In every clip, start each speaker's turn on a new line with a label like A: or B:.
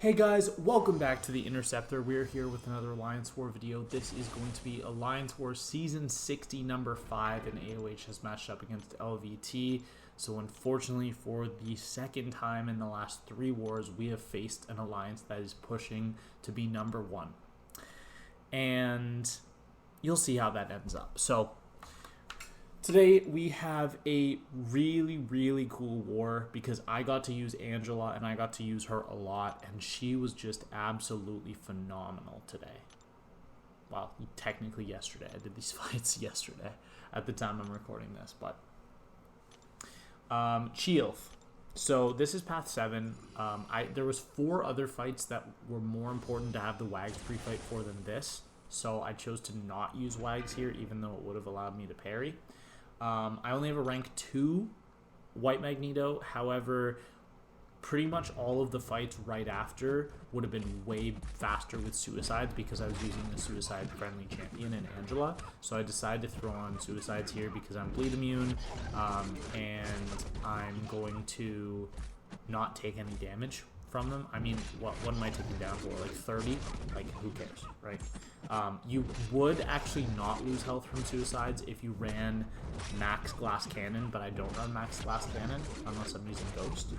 A: Hey guys, welcome back to the Interceptor. We're here with another Alliance War video. This is going to be Alliance War Season 60, Number 5, and AOH has matched up against LVT. So unfortunately, for the second time in the last 3 wars, we have faced an alliance that is pushing to be number 1. And you'll see how that ends up. So today we have a really cool war because I got to use Angela and I got to use her a lot, and she was just absolutely phenomenal today. Well, technically yesterday. I did these fights yesterday at the time I'm recording this, but Chee'Ilth. So this is path 7. There was 4 other fights that were more important to have the Wags pre-fight for than this, so I chose to not use Wags here, even though it would have allowed me to parry. I only have a rank 2 White Magneto. However, pretty much all of the fights right after would have been way faster with suicides because I was using the suicide friendly champion in Angela. So I decided to throw on suicides here because I'm bleed immune, and I'm going to not take any damage from them. I mean, what am I taking down for? Like 30? Like, who cares, right? You would actually not lose health from suicides if you ran max glass cannon, but I don't run max glass cannon unless I'm using ghost.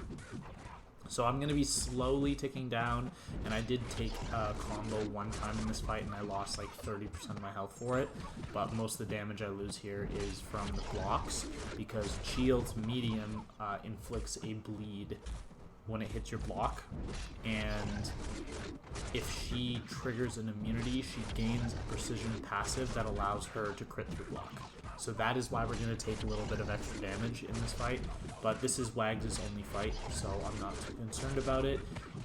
A: So I'm going to be slowly ticking down, and I did take a combo one time in this fight, and I lost like 30% of my health for it, but most of the damage I lose here is from the blocks, because Chee'Ilth's medium inflicts a bleed when it hits your block, and if she triggers an immunity, she gains a precision passive that allows her to crit through block. So that is why we're going to take a little bit of extra damage in this fight, but this is Wags' only fight, so I'm not too concerned about it.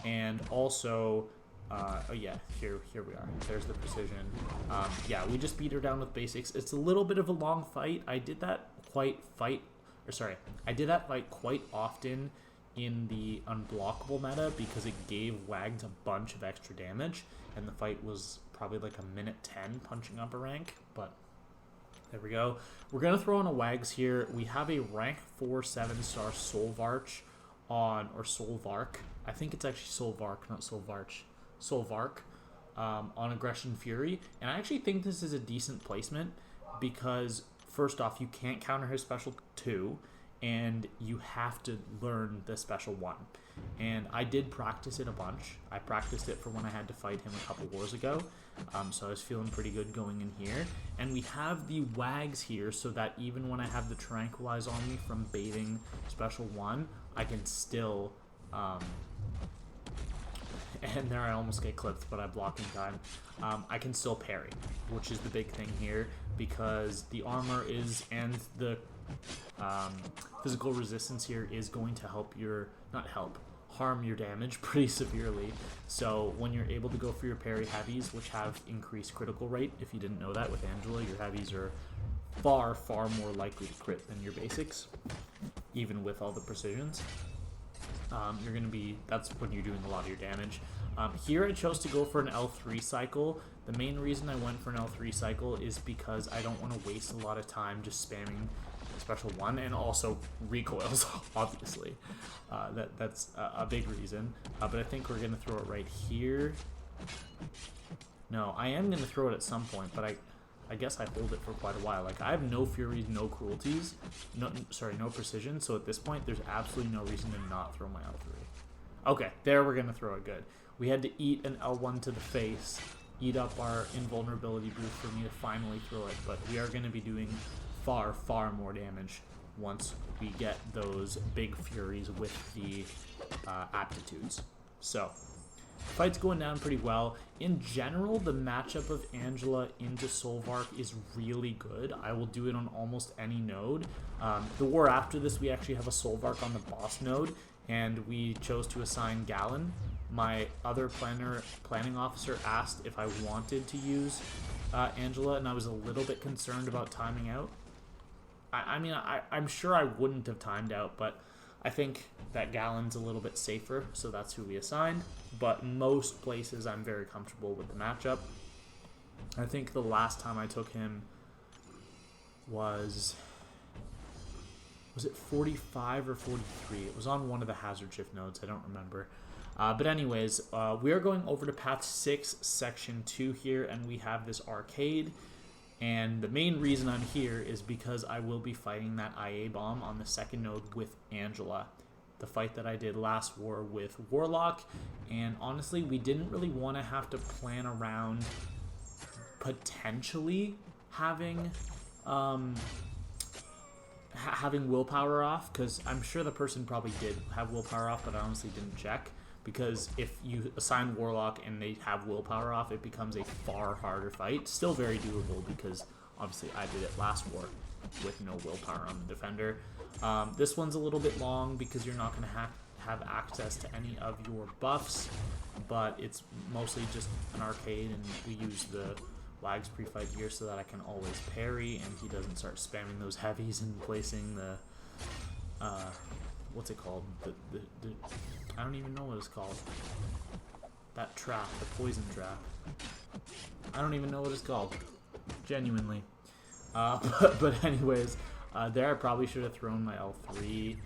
A: And also, oh yeah, here we are. There's the precision. Yeah, we just beat her down with basics. It's a little bit of a long fight. I did that fight quite often in the unblockable meta because it gave Wags a bunch of extra damage, and the fight was probably like a minute 10 punching up a rank, but there we go. We're going to throw in a Wags here. We have a rank 4 7-star Solvarch on, or Solvarch. I think it's actually Solvarch, not Solvarch. Solvarch on Aggression Fury, and I actually think this is a decent placement because first off, you can't counter his special 2, and you have to learn the special 1. And I did practice it a bunch. I practiced it for when I had to fight him a couple wars ago, so I was feeling pretty good going in here. And we have the Wags here so that even when I have the Tranquilize on me from baiting special 1, I can still and there I almost get clipped, but I block in time. I can still parry, which is the big thing here, because the armor is, and the physical resistance here is going to help harm your damage pretty severely. So when you're able to go for your parry heavies, which have increased critical rate, if you didn't know that with Angela, your heavies are far more likely to crit than your basics, even with all the precisions. That's when you're doing a lot of your damage. Here I chose to go for an L3 cycle. The main reason I went for an L3 cycle is because I don't want to waste a lot of time just spamming special 1, and also recoils, obviously. That's a big reason. But I think we're going to throw it right here. No, I am going to throw it at some point, but I guess I hold it for quite a while. Like, I have no furies, no cruelties, no precision, so at this point, there's absolutely no reason to not throw my L3. Okay, there we're going to throw it good. We had to eat an L1 to the face, eat up our invulnerability boost for me to finally throw it, but we are going to be doing far more damage once we get those big furies with the aptitudes. So fight's going down pretty well. In general, the matchup of Angela into Solvarch is really good. I will do it on almost any node. The war after this, we actually have a Solvarch on the boss node, and we chose to assign Galen. My other planning officer asked if I wanted to use Angela, and I was a little bit concerned about timing out. I'm sure I wouldn't have timed out, but I think that Galen's a little bit safer, so that's who we assigned. But most places, I'm very comfortable with the matchup. I think the last time I took him was it 45 or 43? It was on one of the hazard shift nodes. I don't remember. But anyways, we are going over to Path 6, Section 2 here, and we have this arcade. And the main reason I'm here is because I will be fighting that IA bomb on the second node with Angela. The fight that I did last war with Warlock. And honestly, we didn't really want to have to plan around potentially having having willpower off, because I'm sure the person probably did have willpower off, but I honestly didn't check. Because if you assign Warlock and they have willpower off, it becomes a far harder fight. Still very doable because obviously I did it last war with no willpower on the defender. This one's a little bit long because you're not going to have access to any of your buffs, but it's mostly just an arcade, and we use the Wags pre-fight gear so that I can always parry and he doesn't start spamming those heavies and placing the what's it called? The I don't even know what it's called. That trap, the poison trap. I don't even know what it's called. Genuinely. But anyways, there I probably should have thrown my L3,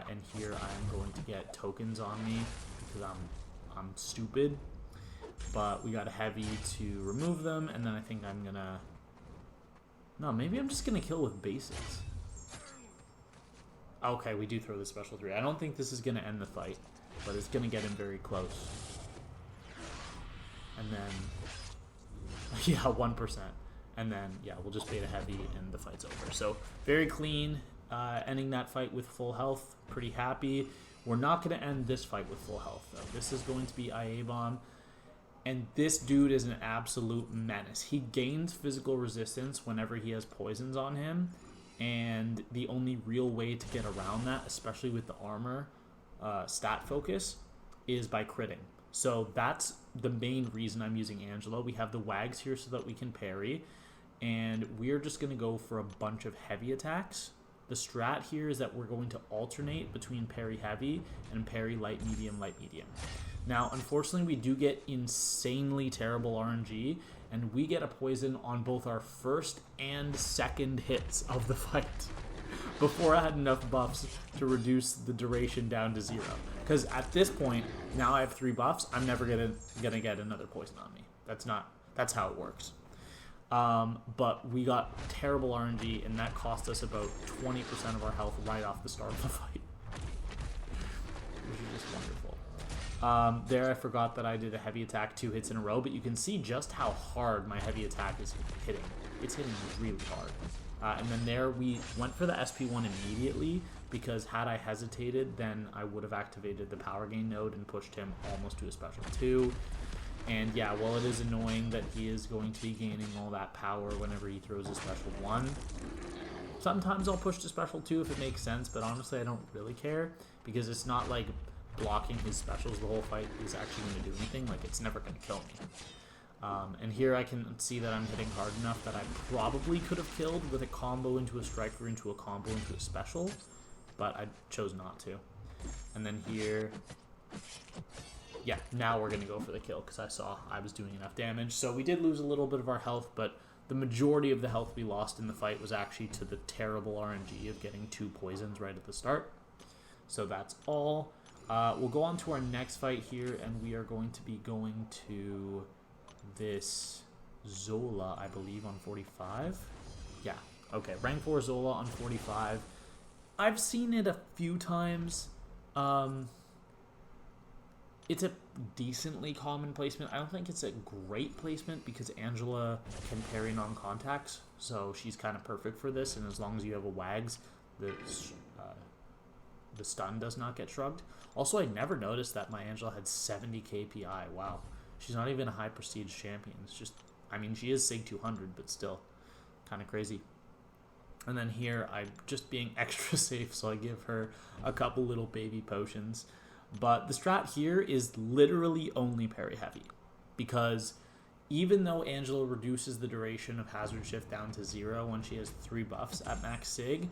A: and here I'm going to get tokens on me because I'm stupid. But we got a heavy to remove them, and then I think I'm gonna... No, maybe I'm just gonna kill with basics. Okay, we do throw the special 3. I don't think this is gonna end the fight, but it's gonna get him very close. And then... Yeah, 1%. And then, yeah, we'll just bait a heavy, and the fight's over. So, very clean, ending that fight with full health. Pretty happy. We're not gonna end this fight with full health, though. This is going to be IA Bomb. And this dude is an absolute menace. He gains physical resistance whenever he has poisons on him. And the only real way to get around that, especially with the armor stat focus, is by critting. So that's the main reason I'm using Angela. We have the Wags here so that we can parry. And we're just going to go for a bunch of heavy attacks. The strat here is that we're going to alternate between parry heavy and parry light, medium, light, medium. Now, unfortunately, we do get insanely terrible RNG, and we get a poison on both our first and second hits of the fight before I had enough buffs to reduce the duration down to 0. Because at this point, now I have 3 buffs, I'm never gonna get another poison on me. That's how it works. But we got terrible RNG, and that cost us about 20% of our health right off the start of the fight, which is just wonderful. There I forgot that I did a heavy attack 2 hits in a row, but you can see just how hard my heavy attack is hitting. It's hitting really hard. And then there we went for the SP1 immediately, because had I hesitated, then I would have activated the power gain node and pushed him almost to a special 2. And yeah, while it is annoying that he is going to be gaining all that power whenever he throws a special 1, sometimes I'll push to special 2 if it makes sense, but honestly I don't really care, because it's not like blocking his specials the whole fight is actually going to do anything. Like, it's never going to kill me. And here I can see that I'm hitting hard enough that I probably could have killed with a combo into a striker into a combo into a special, but I chose not to. And then here, yeah, now we're going to go for the kill because I saw I was doing enough damage. So we did lose a little bit of our health, but the majority of the health we lost in the fight was actually to the terrible RNG of getting 2 poisons right at the start. So that's all. We'll go on to our next fight here, and we are going to be going to this Zola, I believe, on 45. Yeah, okay, rank 4 Zola on 45. I've seen it a few times. It's a decently common placement. I don't think it's a great placement because Angela can parry non-contacts, so she's kind of perfect for this, and as long as you have a Wags, the stun does not get shrugged. Also, I never noticed that my Angela had 70 KPI. Wow. She's not even a high prestige champion. It's just, I mean, she is SIG 200, but still kind of crazy. And then here, I'm just being extra safe, so I give her a couple little baby potions. But the strat here is literally only parry heavy, because even though Angela reduces the duration of hazard shift down to 0 when she has 3 buffs at max SIG,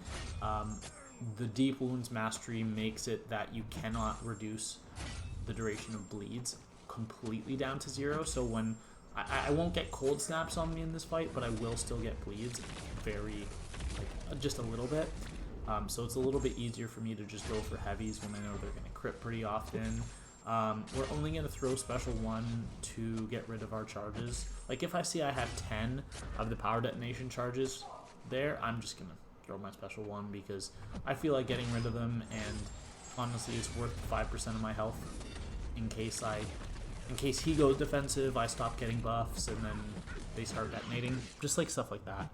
A: the Deep Wounds Mastery makes it that you cannot reduce the duration of bleeds completely down to 0. So when I won't get cold snaps on me in this fight, but I will still get bleeds very, like, just a little bit. So it's a little bit easier for me to just go for heavies when I know they're going to crit pretty often. We're only going to throw special 1 to get rid of our charges. Like, if I see I have 10 of the power detonation charges there, I'm just going to throw my special 1 because I feel like getting rid of them, and honestly, it's worth 5% of my health in case he goes defensive, I stop getting buffs, and then they start detonating. Just like stuff like that.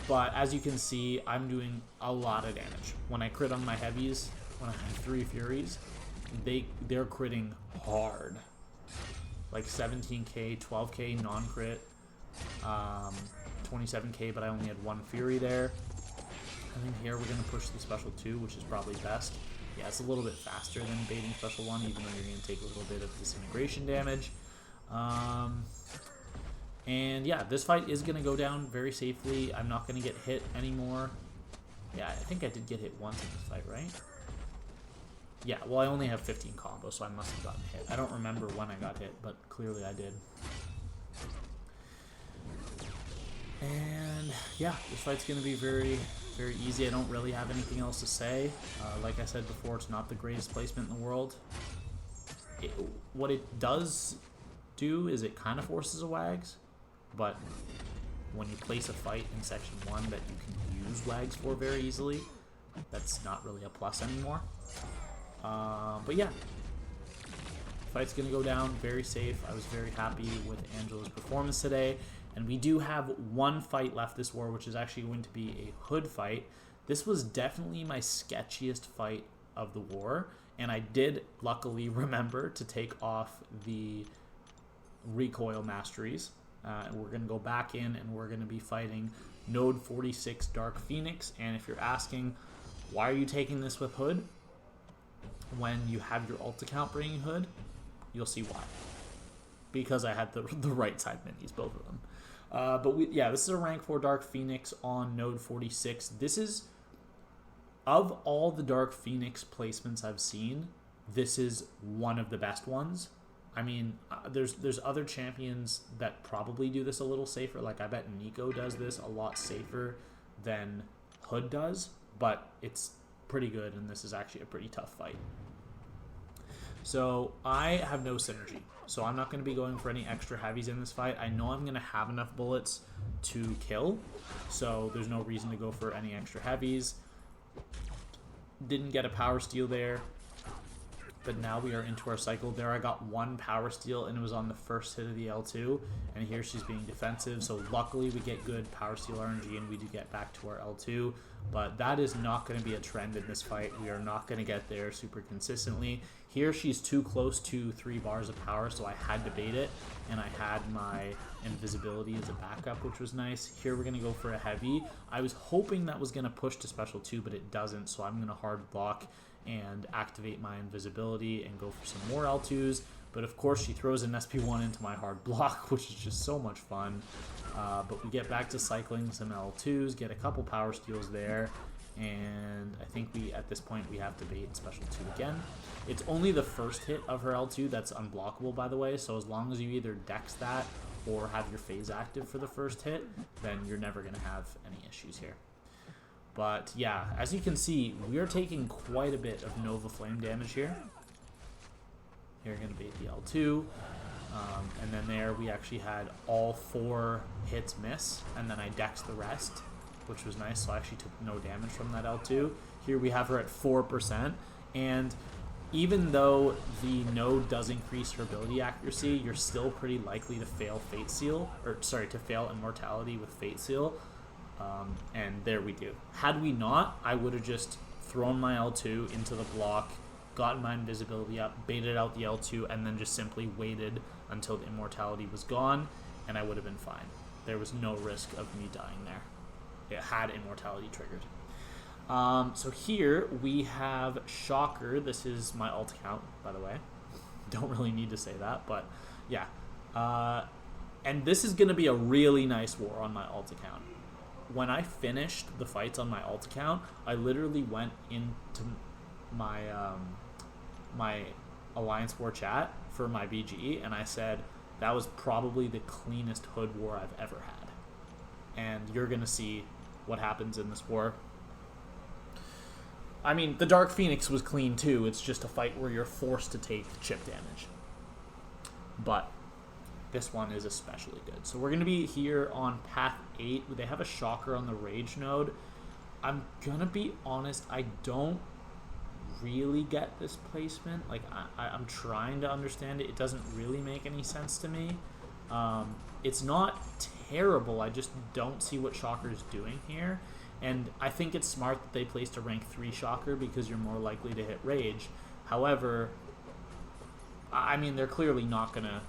A: But as you can see, I'm doing a lot of damage. When I crit on my heavies, when I have 3 Furies, they're critting hard. Like 17k, 12k non-crit, 27k, but I only had 1 Fury there. I think here we're going to push the special 2, which is probably best. Yeah, it's a little bit faster than baiting special 1, even though you're going to take a little bit of disintegration damage. And yeah, this fight is going to go down very safely. I'm not going to get hit anymore. Yeah, I think I did get hit once in this fight, right? Yeah, well, I only have 15 combos, so I must have gotten hit. I don't remember when I got hit, but clearly I did. And yeah, this fight's going to be very, very easy. I don't really have anything else to say. Like I said before, it's not the greatest placement in the world. What it does do is it kind of forces a Wags, but when you place a fight in Section 1 that you can use Wags for very easily, that's not really a plus anymore. But yeah, fight's going to go down very safe. I was very happy with Angela's performance today. And we do have 1 fight left this war, which is actually going to be a Hood fight. This was definitely my sketchiest fight of the war. And I did luckily remember to take off the recoil masteries. And we're going to go back in and we're going to be fighting Node 46 Dark Phoenix. And if you're asking, why are you taking this with Hood when you have your ult account bringing Hood, you'll see why. Because I had the right side minis, both of them. But yeah, this is a rank 4 Dark Phoenix on Node 46. This is, of all the Dark Phoenix placements I've seen, this is one of the best ones. I mean, there's other champions that probably do this a little safer. Like, I bet Nico does this a lot safer than Hood does, but it's pretty good, and this is actually a pretty tough fight. So I have no synergy, so I'm not going to be going for any extra heavies in this fight. I know I'm going to have enough bullets to kill, so there's no reason to go for any extra heavies. Didn't get a power steal there, but now we are into our cycle. There I got 1 power steal, and it was on the first hit of the L2, and here she's being defensive, so luckily we get good power steal RNG, and we do get back to our L2, but that is not going to be a trend in this fight. We are not going to get there super consistently. Here she's too close to 3 bars of power, so I had to bait it, and I had my invisibility as a backup, which was nice. Here we're going to go for a heavy. I was hoping that was going to push to special 2, but it doesn't, so I'm going to hard block and activate my invisibility and go for some more L2s. But of course she throws an SP1 into my hard block, which is just so much fun. But we get back to cycling some L2s, get a couple power steals there, and I think at this point we have to bait special 2 again. It's only the first hit of her L2 that's unblockable, by the way, so as long as you either dex that or have your phase active for the first hit, then you're never going to have any issues here. But yeah, as you can see, we are taking quite a bit of Nova Flame damage here. Here we're going to bait the L2. And then there we actually had all 4 hits miss, and then I dexed the rest, which was nice, so I actually took no damage from that L2. Here we have her at 4%, and even though the node does increase her ability accuracy, you're still pretty likely to fail Fate Seal, or sorry, to fail Immortality with Fate Seal. And there we do. Had we not, I would have just thrown my L2 into the block, gotten my invisibility up, baited out the L2, and then just simply waited until the Immortality was gone, and I would have been fine. There was no risk of me dying there. It had Immortality triggered. So here we have Shocker. This is my alt account, by the way. Don't really need to say that, but yeah. And this is going to be a really nice war on my alt account. When I finished the fights on my alt account, I literally went into my my Alliance War chat for my BG, and I said that was probably the cleanest Hood war I've ever had. And you're going to see what happens in this war. I mean, the Dark Phoenix was clean too. It's just a fight where you're forced to take chip damage. But this one is especially good. So we're going to be here on path 8. They have a shocker on the rage node. I'm going to be honest, I don't really get this placement. Like, I'm trying to understand it. It doesn't really make any sense to me. It's not terrible. I just don't see what shocker is doing here. And I think it's smart that they placed a rank 3 shocker because you're more likely to hit rage. However, I mean, they're clearly not going to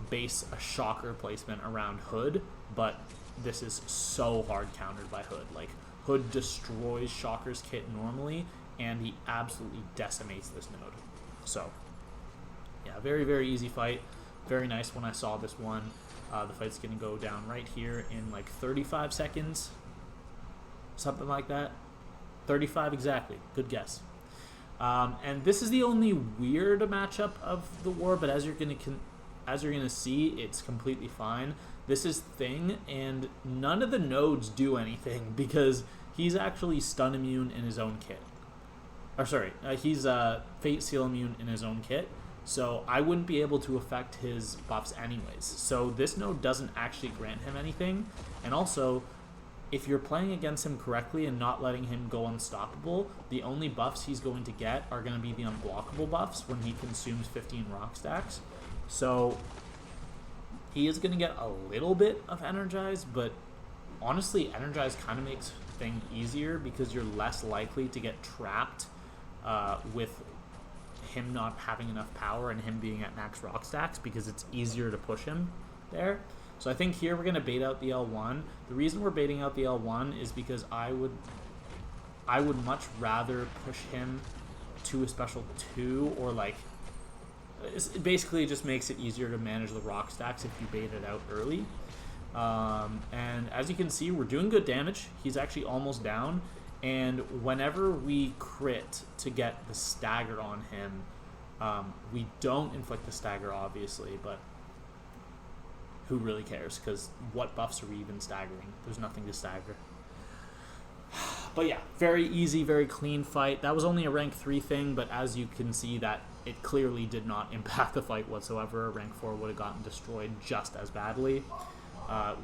A: base a shocker placement around Hood, but this is so hard countered by Hood. Like, Hood destroys Shocker's kit normally, and he absolutely decimates this node. So, yeah, very, very easy fight. Very nice when I saw this one. The fight's going to go down right here in like 35 seconds. Something like that. 35 exactly. Good guess. And this is the only weird matchup of the war, but as you're gonna see, it's completely fine. This is Thing, and none of the nodes do anything because he's actually stun immune in his own kit. Or sorry, he's Fate Seal immune in his own kit, so I wouldn't be able to affect his buffs anyways. So this node doesn't actually grant him anything, and also, if you're playing against him correctly and not letting him go unstoppable, the only buffs he's going to get are going to be the unblockable buffs when he consumes 15 rock stacks. So he is going to get a little bit of Energize, but honestly, Energize kind of makes things easier because you're less likely to get trapped with him not having enough power and him being at max rock stacks because it's easier to push him there. So I think here we're going to bait out the L1. The reason we're baiting out the L1 is because I would much rather push him to a special 2, or like, it basically just makes it easier to manage the rock stacks if you bait it out early. And as you can see, we're doing good damage. He's actually almost down. And whenever we crit to get the stagger on him, we don't inflict the stagger, obviously, but who really cares? Because what buffs are we even staggering? There's nothing to stagger. But yeah, very easy, very clean fight. That was only a rank 3 thing, but as you can see, that it clearly did not impact the fight whatsoever. Rank 4 would have gotten destroyed just as badly.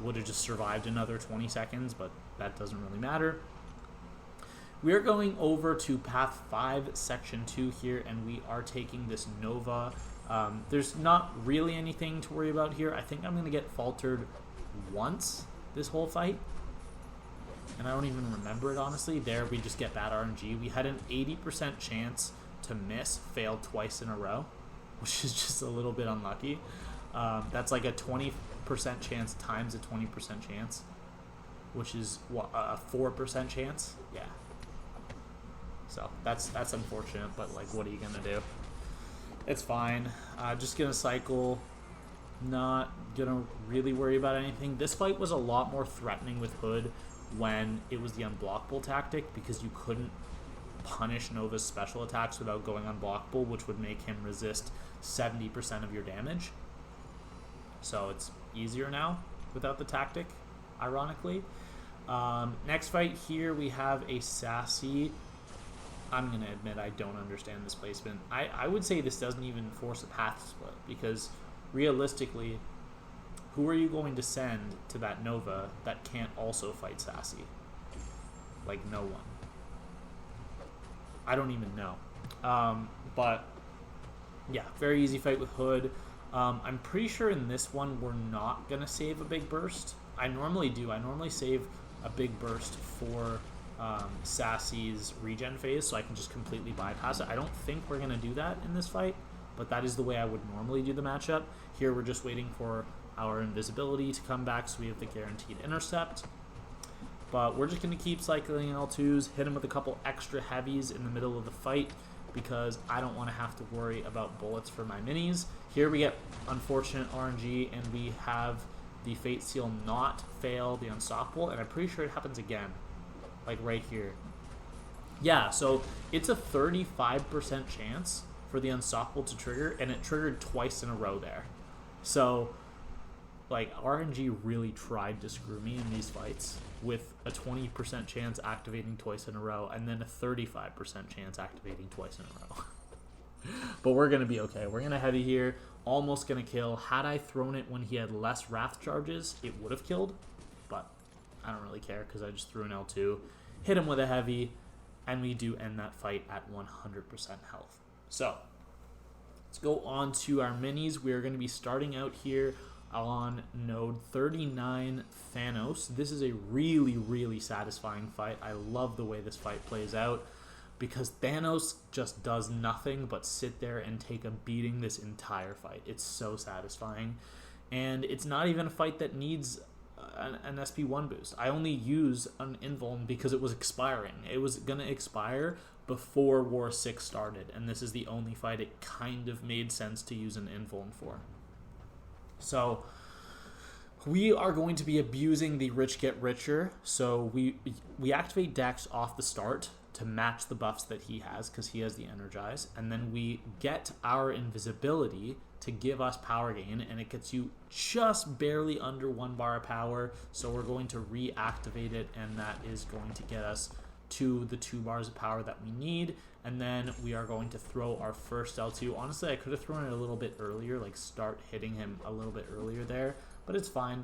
A: Would have just survived another 20 seconds, but that doesn't really matter. We are going over to Path 5, Section 2 here, and we are taking this Nova. There's not really anything to worry about here. I think I'm going to get faltered once this whole fight, and I don't even remember it, honestly. There, we just get bad RNG. We had an 80% chance to miss, failed twice in a row, which is just a little bit unlucky. That's like a 20% chance times a 20% chance, which is what, a 4% chance? Yeah. So that's unfortunate, but like, what are you going to do? It's fine. Just gonna cycle. Not gonna really worry about anything. This fight was a lot more threatening with Hood when it was the unblockable tactic, because you couldn't punish Nova's special attacks without going unblockable, which would make him resist 70% of your damage. So it's easier now without the tactic, ironically. Next fight here, we have a Sassy. I'm going to admit I don't understand this placement. I would say this doesn't even force a path split, because realistically, who are you going to send to that Nova that can't also fight Sassy? Like, no one. I don't even know. But, yeah, very easy fight with Hood. I'm pretty sure in this one we're not going to save a big burst. I normally do. I normally save a big burst for Sassy's regen phase, so I can just completely bypass it. I don't think we're going to do that in this fight, but that is the way I would normally do the matchup. Here we're just waiting for our invisibility to come back, so we have the guaranteed intercept. But we're just going to keep cycling L2s, hit him with a couple extra heavies in the middle of the fight, because I don't want to have to worry about bullets for my minis. Here we get unfortunate RNG, and we have the Fate Seal not fail the Unstoppable, and I'm pretty sure it happens again. Like right here. Yeah, so it's a 35% chance for the Unstoppable to trigger, and it triggered twice in a row there. So, like, RNG really tried to screw me in these fights. with a 20% chance activating twice in a row, and then a 35% chance activating twice in a row. But we're going to be okay. We're going to heavy here. Almost going to kill. Had I thrown it when he had less Wrath charges, it would have killed. But I don't really care because I just threw an L2. Hit him with a heavy. And we do end that fight at 100% health. So, let's go on to our minis. We are going to be starting out here on node 39 Thanos. This is a really, really satisfying fight. I love the way this fight plays out, because Thanos just does nothing but sit there and take a beating this entire fight. It's so satisfying. And it's not even a fight that needs an SP1 boost. I only use an invuln because it was expiring. It was going to expire before War 6 started, and this is the only fight it kind of made sense to use an invuln for. So we are going to be abusing the rich get richer. So we activate Dex off the start to match the buffs that he has, because he has the Energize, and then we get our invisibility to give us power gain, and it gets you just barely under 1 bar of power. So we're going to reactivate it, and that is going to get us to the 2 bars of power that we need. And then we are going to throw our first L2. Honestly, I could have thrown it a little bit earlier, like start hitting him a little bit earlier there, but it's fine.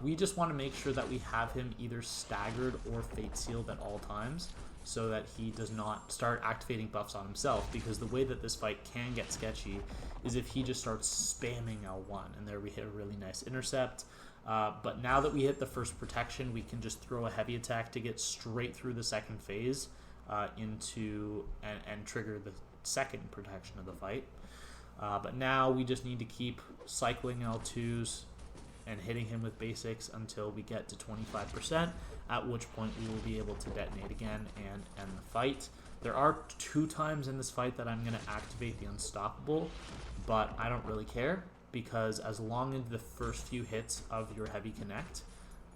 A: We just want to make sure that we have him either staggered or fate sealed at all times, so that he does not start activating buffs on himself, because the way that this fight can get sketchy is if he just starts spamming L1, and there we hit a really nice intercept. But now that we hit the first protection, we can just throw a heavy attack to get straight through the second phase into and trigger the second protection of the fight. But now we just need to keep cycling L2s and hitting him with basics until we get to 25%, at which point we will be able to detonate again and end the fight. There are 2 times in this fight that I'm going to activate the Unstoppable, but I don't really care, because as long as the first few hits of your heavy connect,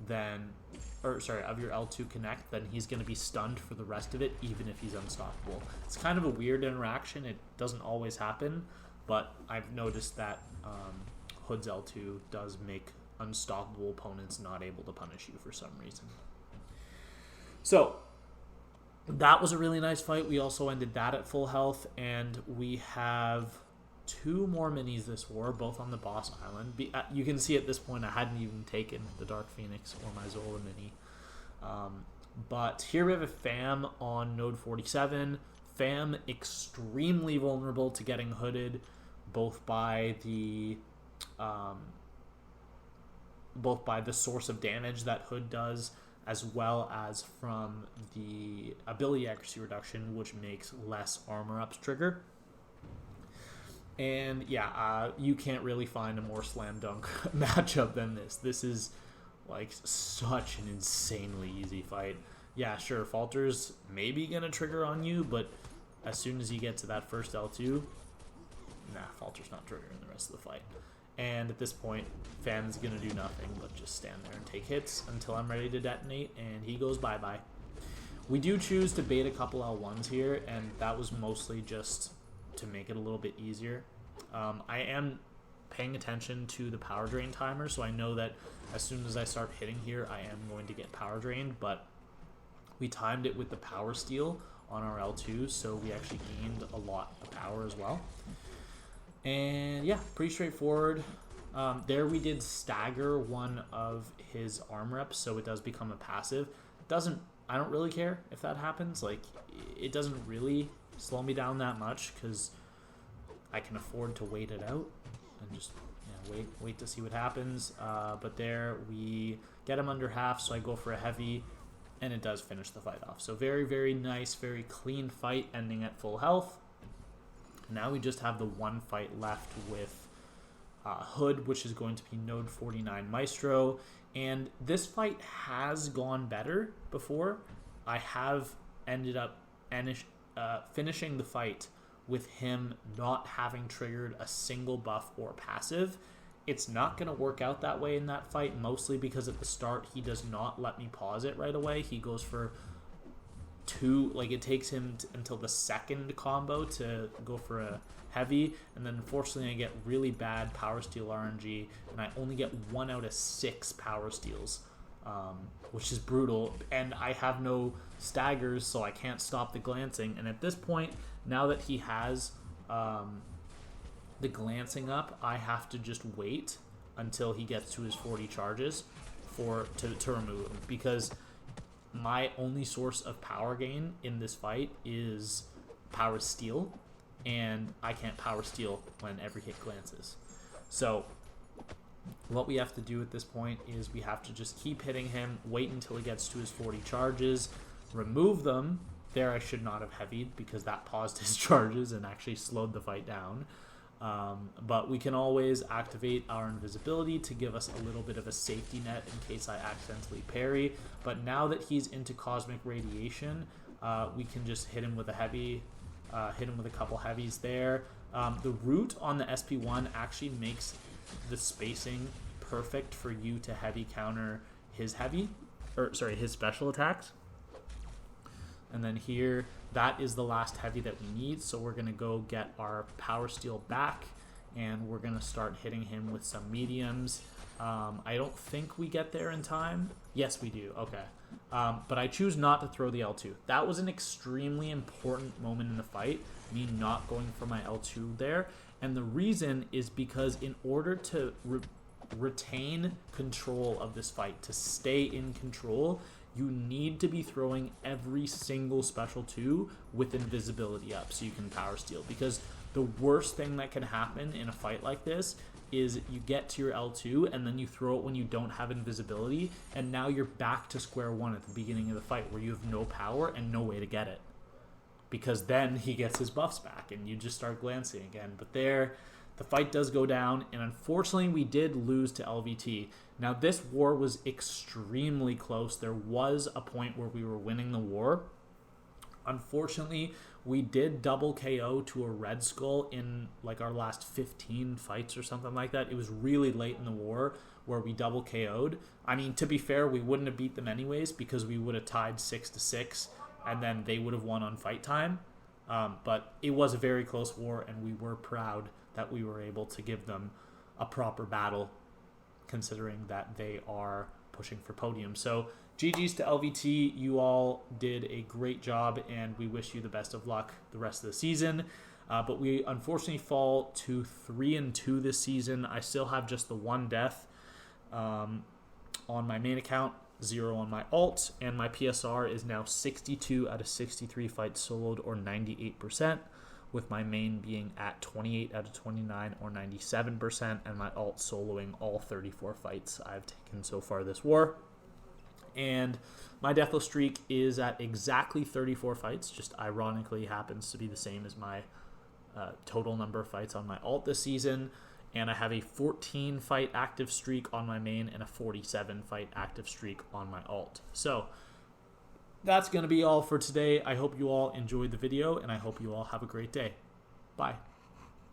A: of your L2 connect, then he's going to be stunned for the rest of it, even if he's unstoppable. It's kind of a weird interaction. It doesn't always happen, but I've noticed that Hood's L2 does make unstoppable opponents not able to punish you for some reason. So that was a really nice fight. We also ended that at full health, and we have 2 more minis this war, both on the boss island. You can see at this point I hadn't even taken the Dark Phoenix or my Zola mini. But here we have a Fam on node 47. Fam extremely vulnerable to getting hooded, both by the source of damage that Hood does, as well as from the ability accuracy reduction, which makes less armor ups trigger. And yeah, you can't really find a more slam dunk matchup than this. This is like such an insanely easy fight. Yeah, sure, Falter's maybe gonna trigger on you, but as soon as you get to that first L2, Falter's not triggering the rest of the fight. And at this point, Fam's gonna do nothing but just stand there and take hits until I'm ready to detonate, and he goes bye-bye. We do choose to bait a couple L1s here, and that was mostly just to make it a little bit easier. I am paying attention to the power drain timer, so I know that as soon as I start hitting here, I am going to get power drained, but we timed it with the power steal on our L2, so we actually gained a lot of power as well. And yeah, pretty straightforward. There we did stagger one of his armor ups, so it does become a passive. I don't really care if that happens. Like, it doesn't really slow me down that much, because I can afford to wait it out and just wait to see what happens. But there we get him under half, so I go for a heavy, and it does finish the fight off. So very, very nice, very clean fight, ending at full health. Now we just have the one fight left with Hood, which is going to be node 49 Maestro. And this fight has gone better before. I have ended up finishing the fight with him not having triggered a single buff or passive. It's not going to work out that way in that fight, mostly because at the start he does not let me pause it right away. He goes for it takes him until the second combo to go for a heavy, and then unfortunately I get really bad power steal RNG, and I only get 1 out of 6 power steals which is brutal. And I have no staggers, so I can't stop the glancing. And at this point, now that he has the glancing up, I have to just wait until he gets to his 40 charges to remove him, because my only source of power gain in this fight is power steal, and I can't power steal when every hit glances. So what we have to do at this point is we have to just keep hitting him, wait until he gets to his 40 charges, remove them. There I should not have heavied, because that paused his charges and actually slowed the fight down. But we can always activate our invisibility to give us a little bit of a safety net in case I accidentally parry. But now that he's into cosmic radiation, we can just hit him with a heavy, hit him with a couple heavies there. The root on the SP1 actually makes the spacing perfect for you to heavy counter his his special attacks. And then here, that is the last heavy that we need. So we're going to go get our power steal back, and we're going to start hitting him with some mediums. I don't think we get there in time. Yes, we do. Okay. But I choose not to throw the L2. That was an extremely important moment in the fight, me not going for my L2 there. And the reason is because in order to retain control of this fight, to stay in control, you need to be throwing every single special 2 with invisibility up so you can power steal. Because the worst thing that can happen in a fight like this is you get to your L2 and then you throw it when you don't have invisibility, and now you're back to square one at the beginning of the fight where you have no power and no way to get it. Because then he gets his buffs back and you just start glancing again. But there, the fight does go down, and unfortunately we did lose to LVT. Now this war was extremely close. There was a point where we were winning the war. Unfortunately, we did double KO to a Red Skull in like our last 15 fights or something like that. It was really late in the war where we double KO'd. I mean, to be fair, we wouldn't have beat them anyways, because we would have tied 6-6 and then they would have won on fight time. But it was a very close war, and we were proud that we were able to give them a proper battle, considering that they are pushing for podium. So GG's to LVT. You all did a great job, and we wish you the best of luck the rest of the season. But we unfortunately fall to 3-2 this season. I still have just the 1 death on my main account, 0 on my alt, and my PSR is now 62 out of 63 fights soloed, or 98%, with my main being at 28 out of 29, or 97%, and my alt soloing all 34 fights I've taken so far this war. And my Deathless streak is at exactly 34 fights, just ironically happens to be the same as my total number of fights on my alt this season. And I have a 14 fight active streak on my main and a 47 fight active streak on my alt. So that's going to be all for today. I hope you all enjoyed the video, and I hope you all have a great day. Bye.